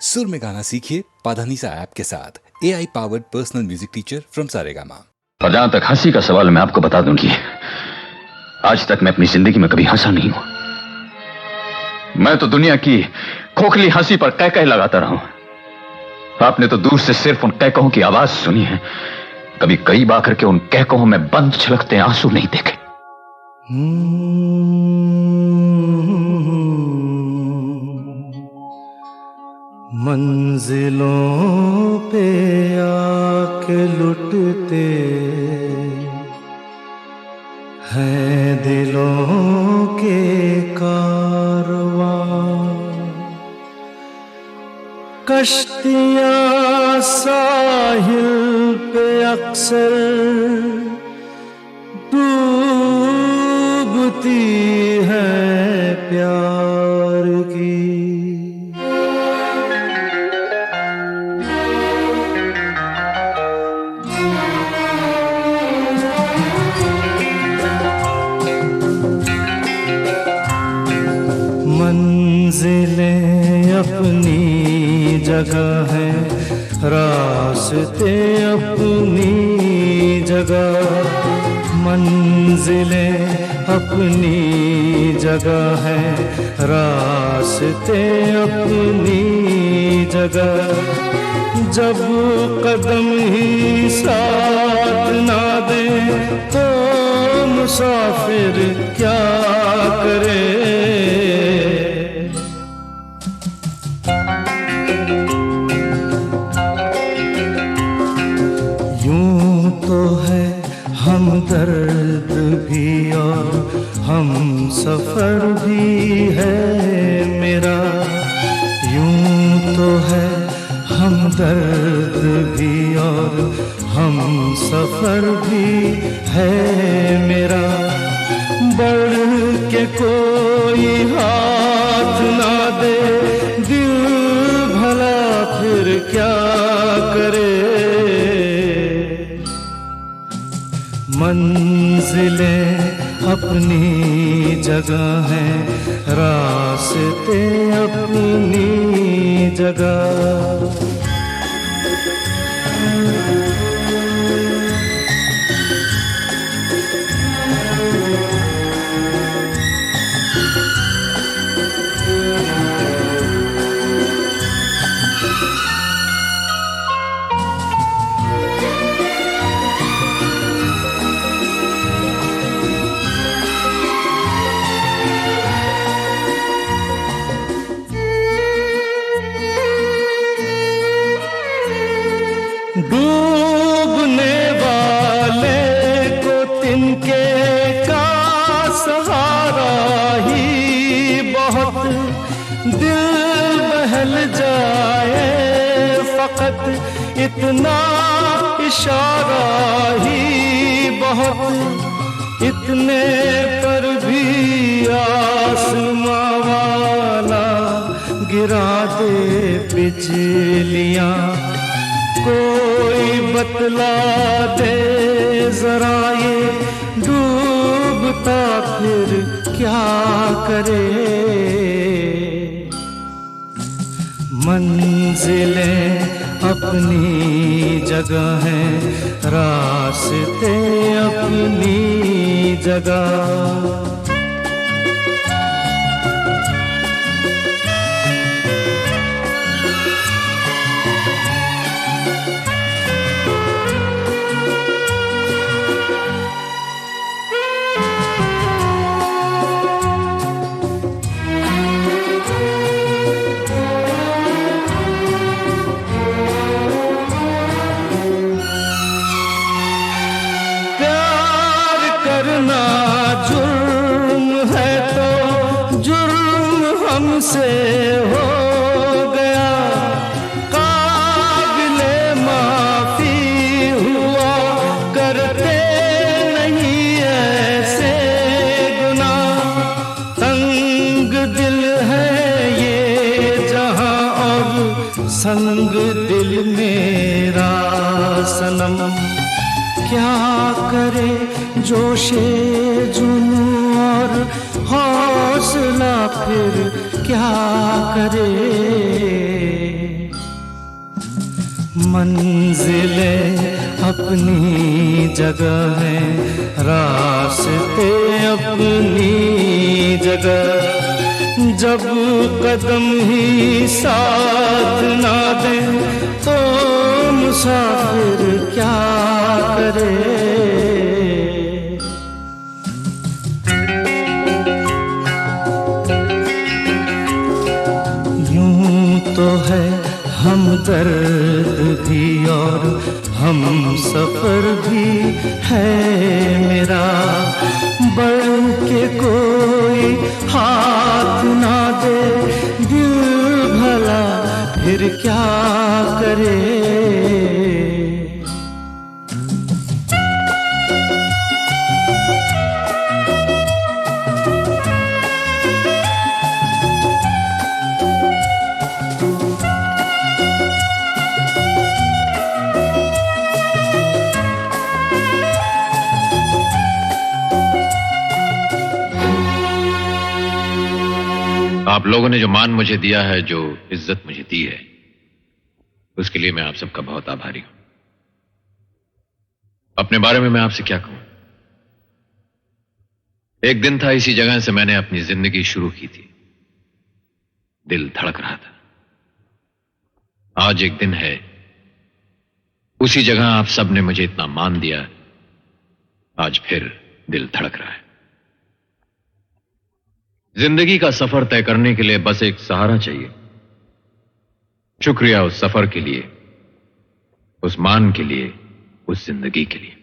सुर में गाना सीखिए पाधानीसा ऐप के साथ AI powered personal music teacher from Saregama. और जहां तक हंसी का सवाल, मैं आपको बता दूं कि आज तक मैं अपनी जिंदगी में कभी हंसा नहीं हूं। मैं तो दुनिया की खोखली हंसी पर कह कह लगाता रहा हूं। आपने तो दूर से सिर्फ उन कहकों की आवाज सुनी है, कभी करीब आकर के उन कहकों में बंद छलकते आंसू नहीं देखे। मंजिलों पे आके लुटते हैं दिलों के कारवां, कश्तियां साहिल पे अक्सर डूबती हैं प्यार की। मंजिलें अपनी जगह है, रास्ते अपनी जगह। मंजिलें अपनी जगह है, रास्ते अपनी जगह। जब कदम ही साथ ना दे तो मुसाफिर क्या करे। तो है हम दर्द भी और हम सफर भी है मेरा। यूं तो है हम दर्द भी और हम सफर भी है मेरा। बढ़ के कोई हाथ ना दे दिल भला फिर क्या करे। मंजिलें अपनी जगह हैं, रास्ते अपनी जगह। डूबने वाले को तिनके का सहारा ही बहुत। दिल बहल जाए फकत इतना इशारा ही बहुत। इतने पर भी आसमां वाला गिरा दे बिजलियां। कोई बतला दे जरा ये डूबता फिर क्या करे। मंजिलें अपनी जगह हैं, रास्ते अपनी जगह। हमसे हो गया काबिले माफी हुआ। करते नहीं ऐसे गुनाह, तंग दिल है ये जहां और संग दिल मेरा सनम। क्या करे जोशे जुनू और हौसला फिर क्या करे। मंजिलें अपनी जगह हैं, रास्ते अपनी जगह। जब कदम ही साथ ना दे तो मुसाफिर क्या करे। यूं तो है हमदर्द भी और हम सफर भी है मेरा, बढ़ के कोई हाथ ना दे दिल भला फिर क्या करे। आप लोगों ने जो मान मुझे दिया है, जो इज्जत मुझे दी है, उसके लिए मैं आप सबका बहुत आभारी हूं। अपने बारे में मैं आपसे क्या कहूं। एक दिन था, इसी जगह से मैंने अपनी जिंदगी शुरू की थी। दिल धड़क रहा था। आज एक दिन है, उसी जगह आप सबने मुझे इतना मान दिया, आज फिर दिल धड़क रहा है। जिंदगी का सफर तय करने के लिए बस एक सहारा चाहिए। शुक्रिया उस सफर के लिए, उस मान के लिए, उस जिंदगी के लिए।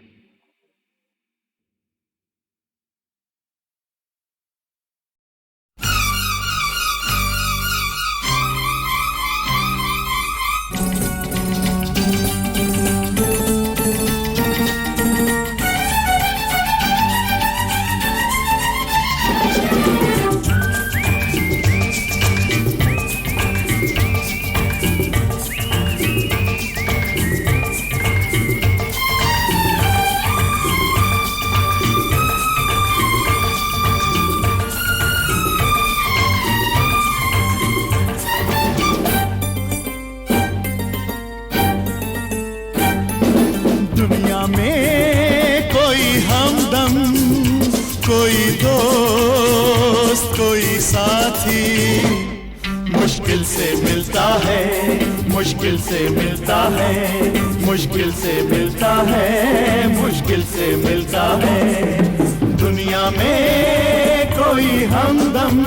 मुश्किल से मिलता है, मुश्किल से मिलता है, मुश्किल से मिलता है, मुश्किल से मिलता है। दुनिया में कोई हमदम,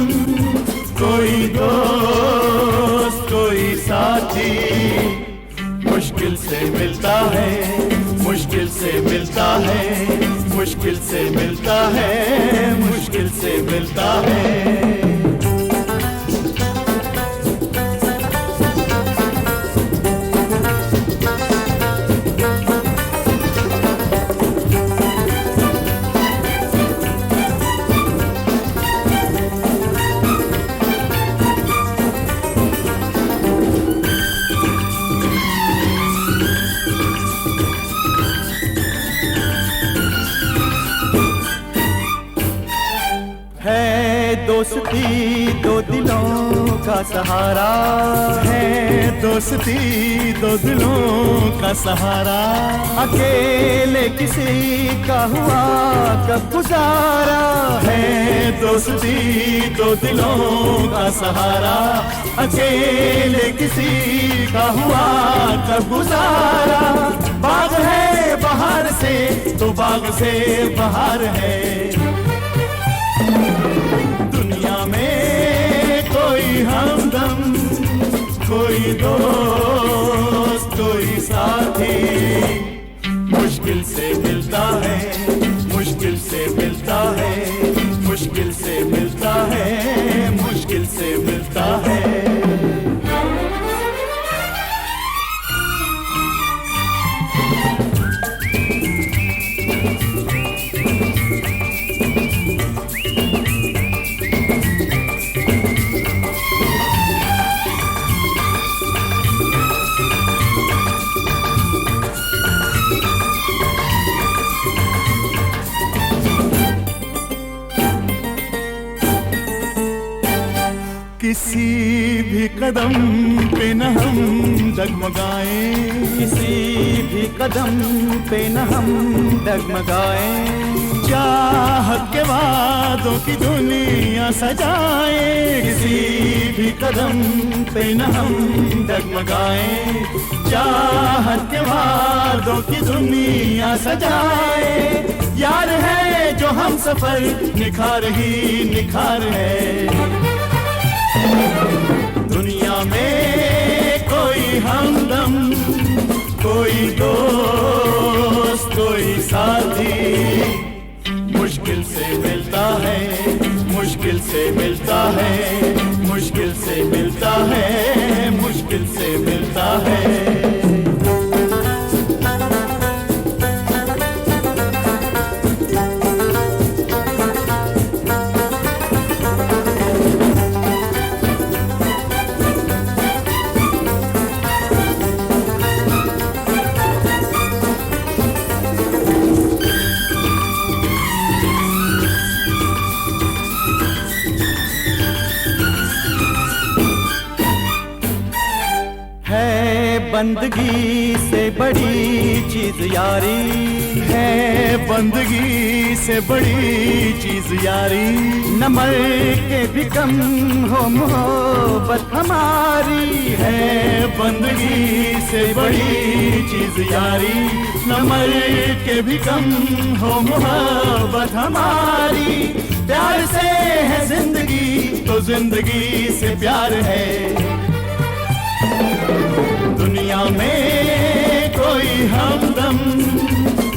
कोई दोस्त, कोई साथी मुश्किल से मिलता है, मुश्किल से मिलता है, मुश्किल से मिलता है, मुश्किल से मिलता है। दोस्ती दो दिलों का सहारा है, दोस्ती दो दिलों का सहारा। अकेले किसी का हुआ कब गुजारा है, दोस्ती दो दिलों का सहारा। अकेले किसी का हुआ कब गुजारा। बाग है बाहर से तो बाग से बाहर है। दुनिया में कोई हमदम, कोई दोस्त, कोई साथी मुश्किल से मिलता है, मुश्किल से मिलता है, मुश्किल से मिलता है, मुश्किल से मिलता है। किसी भी कदम पे न हम डगमगाएं, किसी भी कदम पे न हम डगमगाएं, चाहत के वादों की दुनिया सजाएं। किसी भी कदम पे न हम डगमगाएं, चाहत के वादों की दुनिया सजाएं। यार है जो हम सफर निखार ही निखार है। दुनिया में कोई हमदम, कोई दोस्त, कोई साथी मुश्किल से मिलता है, मुश्किल से मिलता है, मुश्किल से मिलता है, मुश्किल से मिलता है। बंदगी से बड़ी चीज यारी है, बंदगी से बड़ी चीज यारी। न मर के भी कम हो मोहब्बत हमारी है, बंदगी से बड़ी चीज यारी। न मर के भी कम हो मोहब्बत हमारी। प्यार से है जिंदगी तो जिंदगी से प्यार है। दुनिया में कोई हमदम,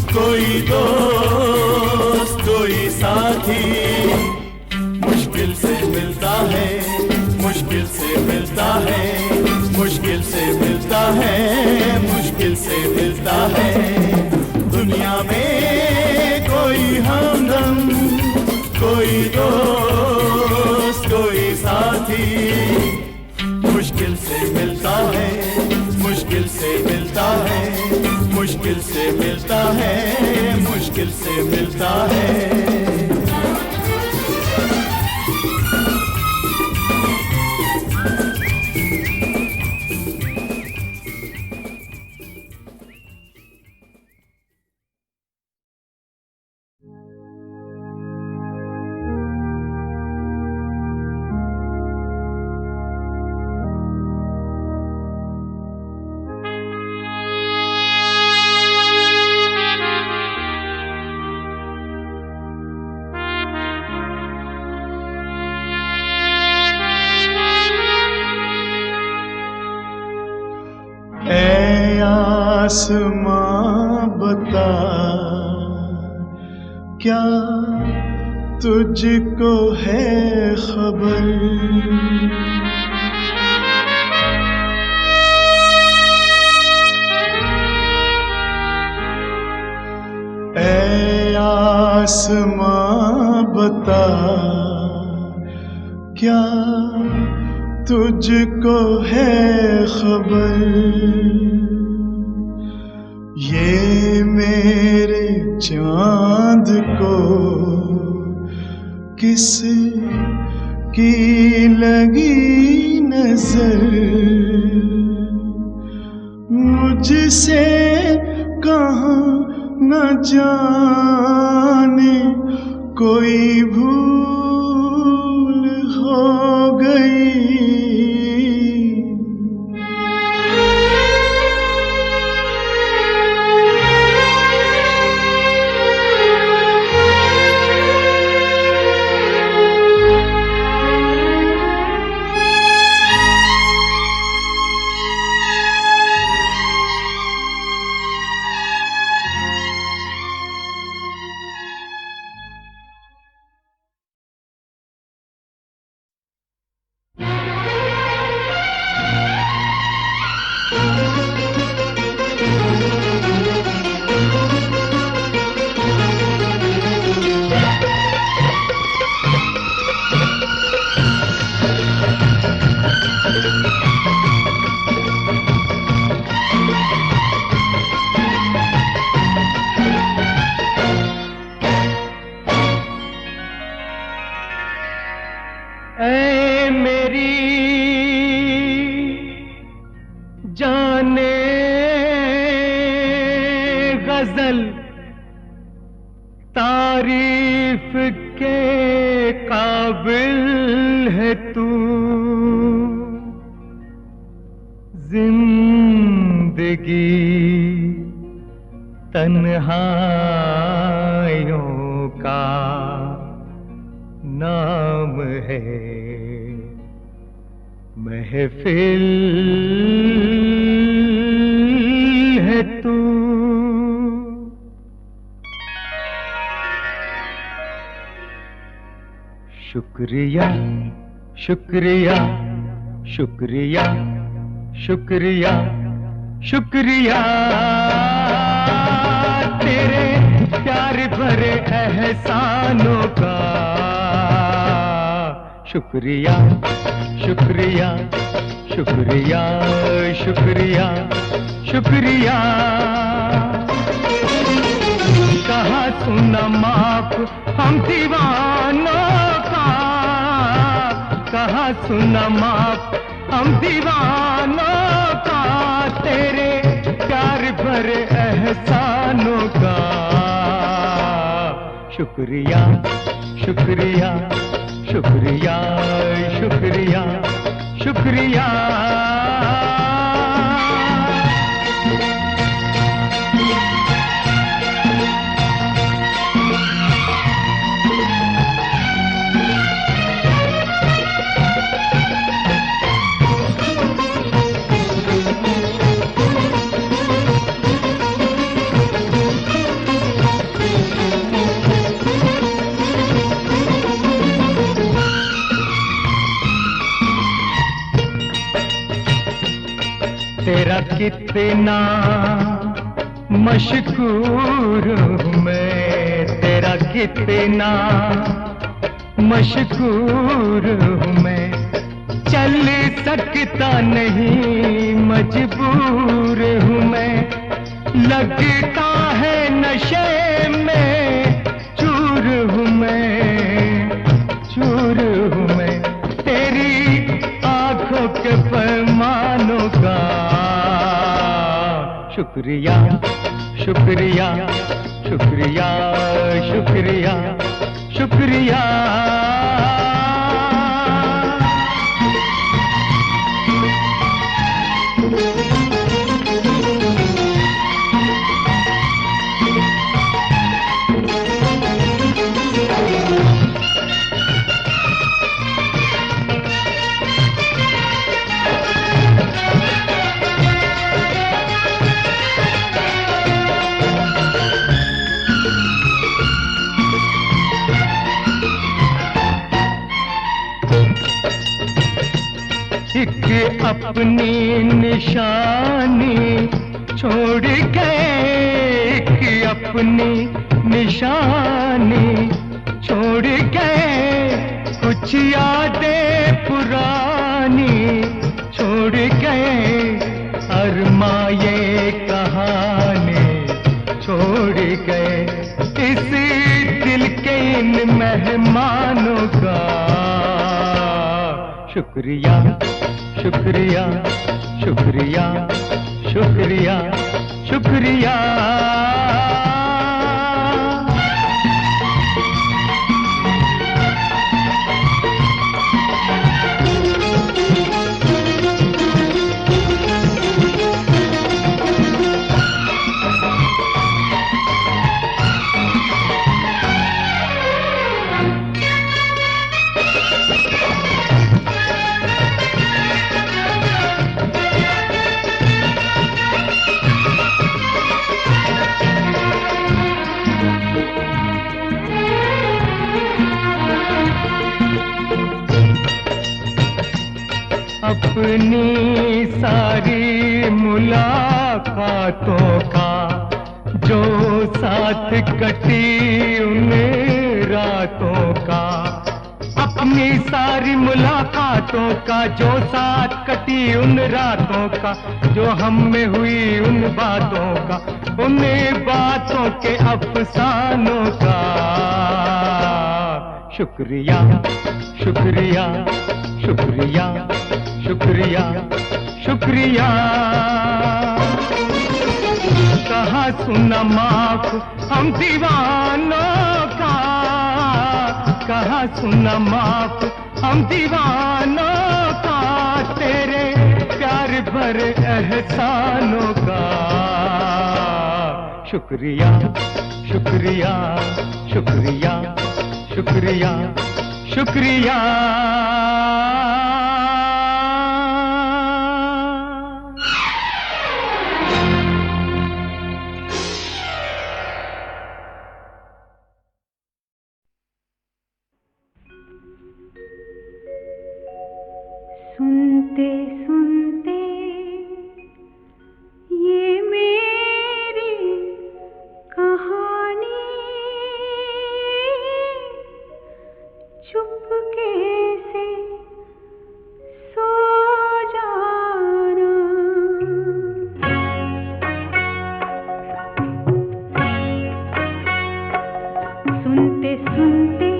कोई दोस्त, कोई साथी मुश्किल से मिलता है, मुश्किल से मिलता है, मुश्किल से मिलता है, मुश्किल से मिलता है। दुनिया में कोई हमदम, कोई दोस्त, कोई साथी मुश्किल से मिलता है, मुश्किल से मिलता है, मुश्किल से मिलता है, मुश्किल से मिलता है। आसमां बता क्या तुझको है खबर, ऐ आसमां बता क्या तुझको है खबर। ये मेरे चांद को किस की लगी नजर, मुझसे कहाँ न जाने कोई भूल हो गई। जाने गजल तारीफ के काबिल है तू, जिंदगी तन्हाइयों का नाम है, महफिल है तू। शुक्रिया शुक्रिया शुक्रिया शुक्रिया शुक्रिया तेरे प्यार भरे एहसानों का। शुक्रिया शुक्रिया शुक्रिया शुक्रिया शुक्रिया। कहाँ सुना माफ हम दीवानों का, कहाँ सुना माफ हम दीवानों का, तेरे प्यार भरे एहसानों का। शुक्रिया शुक्रिया शुक्रिया शुक्रिया शुक्रिया। तेरा कितना मशकूर हूँ मैं, तेरा कितना मशकूर हूँ मैं। चल सकता नहीं मजबूर हूँ मैं, लगता है नशे में चूर हूँ मैं, चूर हूँ मैं। तेरी आंखों के पैमानों का। शुक्रिया शुक्रिया शुक्रिया शुक्रिया शुक्रिया। एक अपनी निशानी छोड़ गए, एक अपनी निशानी छोड़ गए। कुछ यादें पुरानी छोड़ गए, अरमाए कहानी छोड़ गए। इस दिल के इन मेहमानों का। शुक्रिया शुक्रिया शुक्रिया शुक्रिया शुक्रिया। अपनी सारी मुलाकातों का जो साथ कटी उन रातों का, अपनी सारी मुलाकातों का जो साथ कटी उन रातों का, जो हम में हुई उन बातों का, उन बातों के अफसानों का। शुक्रिया शुक्रिया शुक्रिया शुक्रिया शुक्रिया। कहाँ कहाँ सुना माफ हम दीवानों का, कहाँ सुना माफ हम दीवानों का, तेरे प्यार भरे एहसानों का। शुक्रिया शुक्रिया शुक्रिया शुक्रिया शुक्रिया। सुनते सुनते ये मेरी कहानी चुपके से सो जाना। सुनते सुनते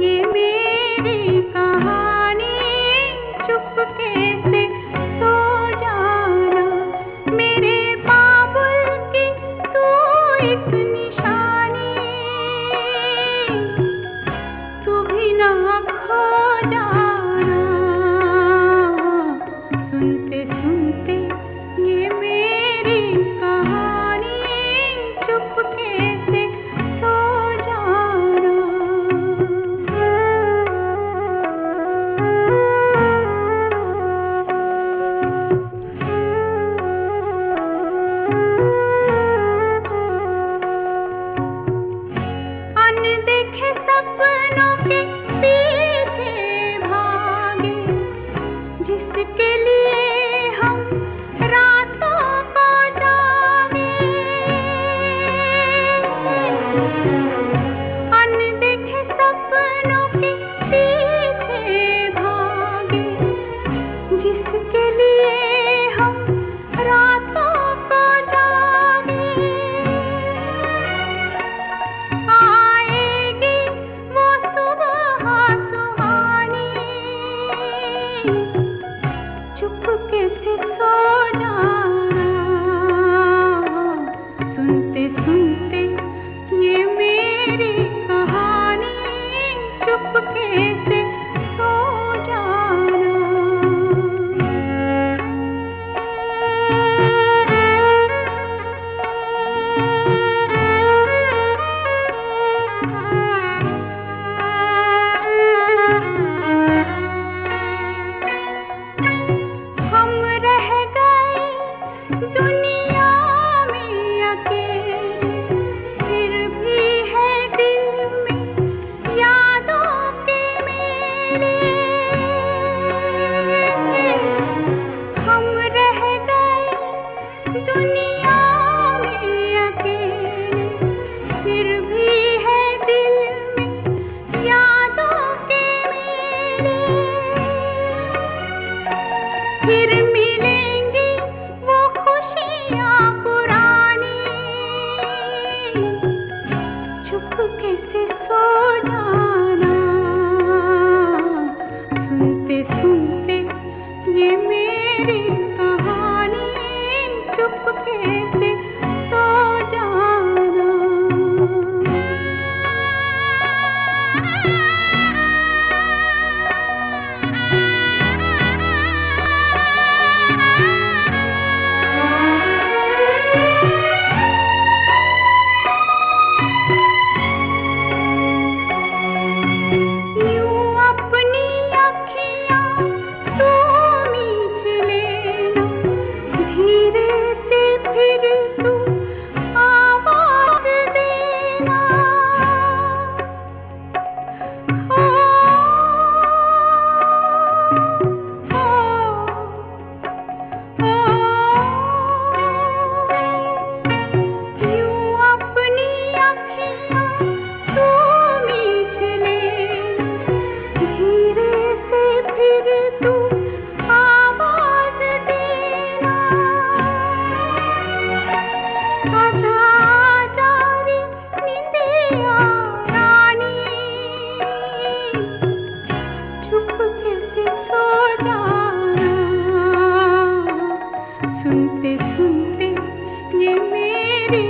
ये मेरी कहानी चुपके से सो जाना। मेरे बाबुल की तू एक निशानी, तू भी ना खो जाना। सुनते सुनते ये मेरी कहानी चुपके से सो जाना। अनदेखे सपनों के पीछे भागे, जिसके लिए हम रातों को जागे। अनदेखे सपनों के पीछे भागे, जिसके लिए हम रातों को जागे। आएगी वो सुबह सुहानी, चुपके से सो जाना। सुनते सुनते ये मेरी कहानी चुपके से सो जाना। हम रह गए दुनिया में अकेले, फिर भी है दिल में यादों के मेले। हम रह गए दुनिया में अकेले, फिर भी है दिल में यादों के मेले। फिर मिलेंगी वो खुशियाँ पुरानी, चुपके से सो जाना। सुनते सुनते ये मेरी कहानी चुपके से सो जाना। यूं अपनी अखियाँ तू मीच लेना, धीरे से फिर तू आवाज देना। ओ, यूं अपनी अखियाँ तू मीच लेना, धीरे से फिर तू आवाज देना। आजा आजा रे निंदिया रानी, चुपके से सो जाना। सुनते सुनते ये मेरी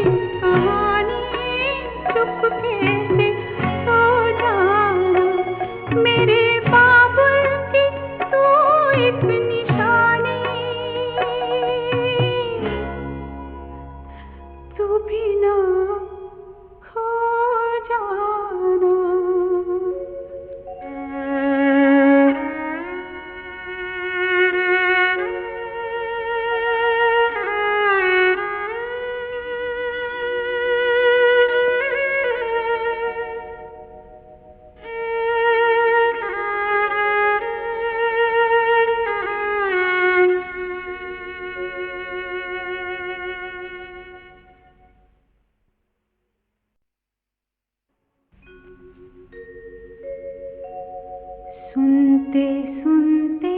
सुनते सुनते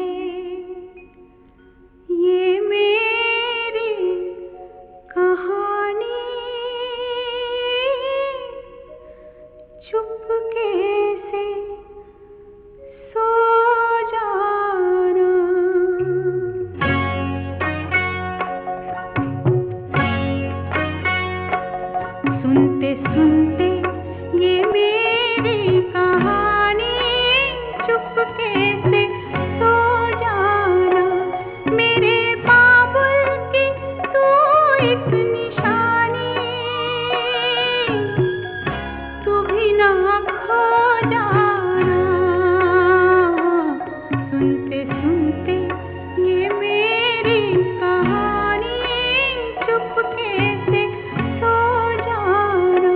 ये मेरी कहानी चुपके से सो जाना। सुनते सुनते ये मेरी कहानी चुपके से सो जाना। मेरे बाबुल की तू एक निशानी, तू भी ना खो जाना। सुनते सुनते ये मेरी कहानी चुपके से सो जाना।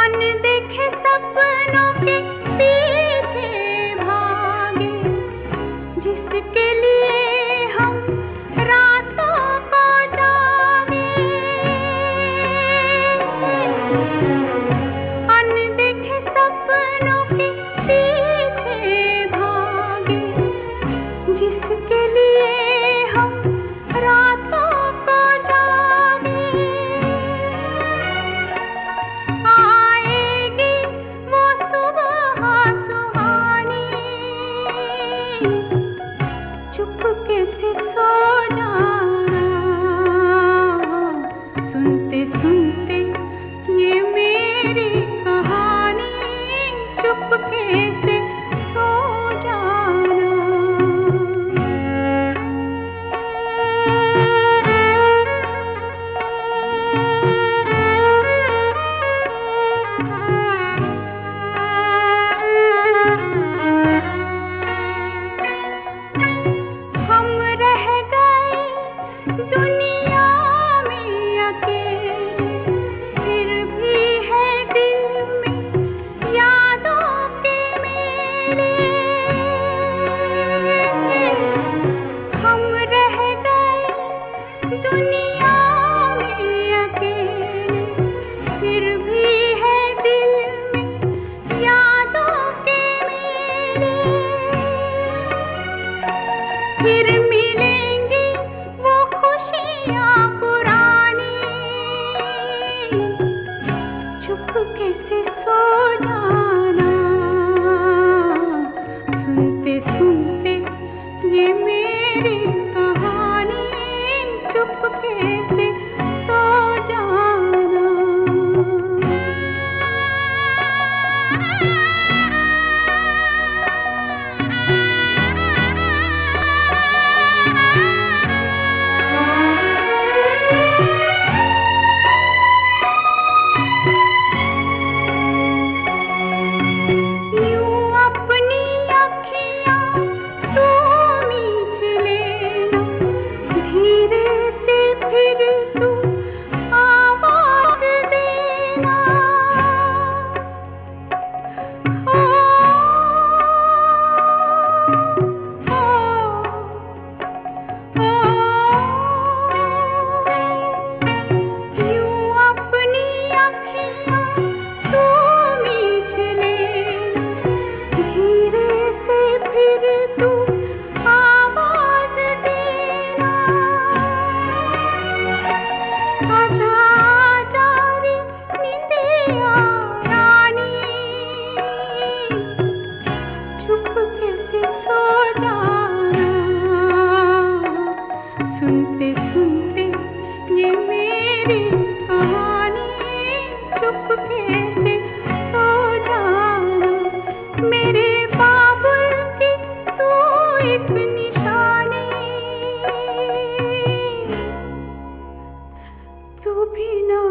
अनदेखे सपनों के पीछे भागे, जिसके लिए हम रातों को जागे। अनदेखे सपनों के पीछे भागे, जिसके लिए हम रातों को जागे। आएगी वो सुबह सुहानी, चुपके से सो जाना। सुनते सुनते ये मेरी कहानी चुपके से सो हम रह गए दुनिया में अकेले, फिर भी है दिल में यादों के मेले। हम रह गए दुनिया में अकेले, फिर भी है दिल में यादों के मेले। फिर मिलेंगी वो खुशियाँ पुरानी, चुपके से सो जाना। सुनते सुनते ये मेरी कहानी चुपके से सो जाना। यूं अपनी अखियाँ तू मीच लेना, धीरे से फिर तू आवाज़ देना। ओ, यूं अपनी अखियाँ तू मीच लेना, धीरे से फिर तू आवाज़ देना। आजा आजा रे निंदिया रानी, चुपके से सो जाना। सुनते सुनते ये मेरी कहानी चुपके से सो जाना। मेरे बाबुल की तू एक निशानी, तू भी ना